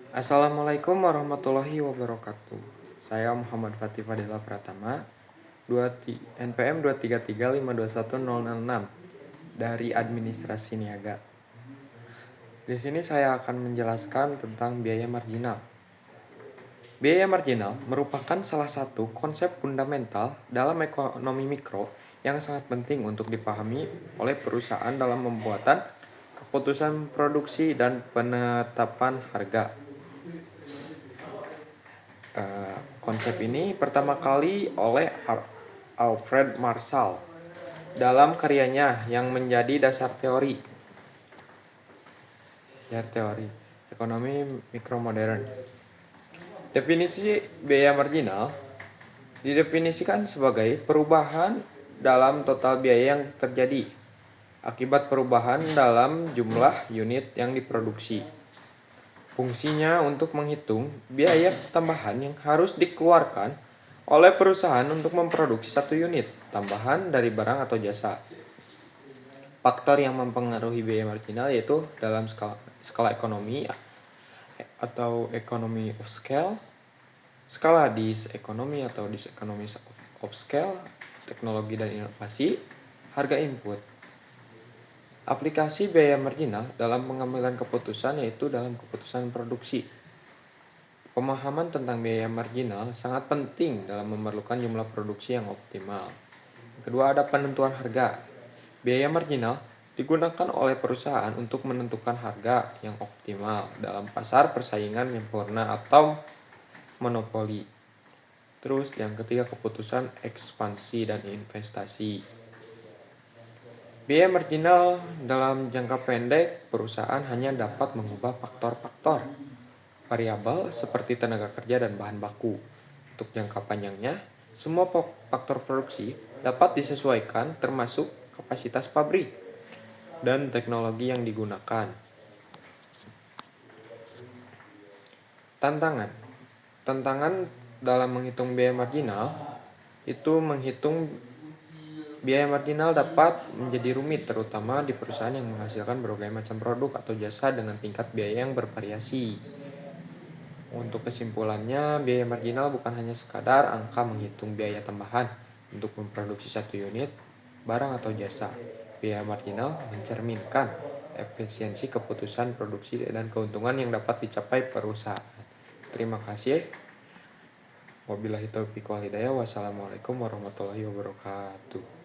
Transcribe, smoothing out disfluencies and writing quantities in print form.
Assalamualaikum warahmatullahi wabarakatuh. Saya Muhammad Fatih Fadila Pratama, NPM 233521006 dari Administrasi Niaga. Di sini saya akan menjelaskan tentang biaya marginal. Biaya marginal merupakan salah satu konsep fundamental dalam ekonomi mikro yang sangat penting untuk dipahami oleh perusahaan dalam pembuatan keputusan produksi dan penetapan harga. Konsep ini pertama kali oleh Alfred Marshall dalam karyanya yang menjadi dasar teori ekonomi mikromodern. Definisi biaya marginal didefinisikan sebagai perubahan dalam total biaya yang terjadi akibat perubahan dalam jumlah unit yang diproduksi. Fungsinya untuk menghitung biaya tambahan yang harus dikeluarkan oleh perusahaan untuk memproduksi satu unit tambahan dari barang atau jasa. Faktor yang mempengaruhi biaya marginal yaitu dalam skala ekonomi atau economy of scale, skala diseconomy atau diseconomies of scale, teknologi dan inovasi, harga input. Aplikasi biaya marginal dalam pengambilan keputusan yaitu dalam keputusan produksi. Pemahaman tentang biaya marginal sangat penting dalam memerlukan jumlah produksi yang optimal. Kedua, ada penentuan harga. Biaya marginal digunakan oleh perusahaan untuk menentukan harga yang optimal dalam pasar persaingan sempurna atau monopoli. Terus yang ketiga, keputusan ekspansi dan investasi. Biaya marginal dalam jangka pendek, perusahaan hanya dapat mengubah faktor-faktor variabel seperti tenaga kerja dan bahan baku. Untuk jangka panjangnya, semua faktor produksi dapat disesuaikan termasuk kapasitas pabrik dan teknologi yang digunakan. Tantangan dalam menghitung biaya marginal itu menghitung biaya marginal dapat menjadi rumit terutama di perusahaan yang menghasilkan berbagai macam produk atau jasa dengan tingkat biaya yang bervariasi. Untuk kesimpulannya, biaya marginal bukan hanya sekadar angka menghitung biaya tambahan untuk memproduksi satu unit barang atau jasa. Biaya marginal mencerminkan efisiensi keputusan produksi dan keuntungan yang dapat dicapai perusahaan. Terima kasih. Wabillahi taufiq wal hidayah. Wassalamualaikum warahmatullahi wabarakatuh.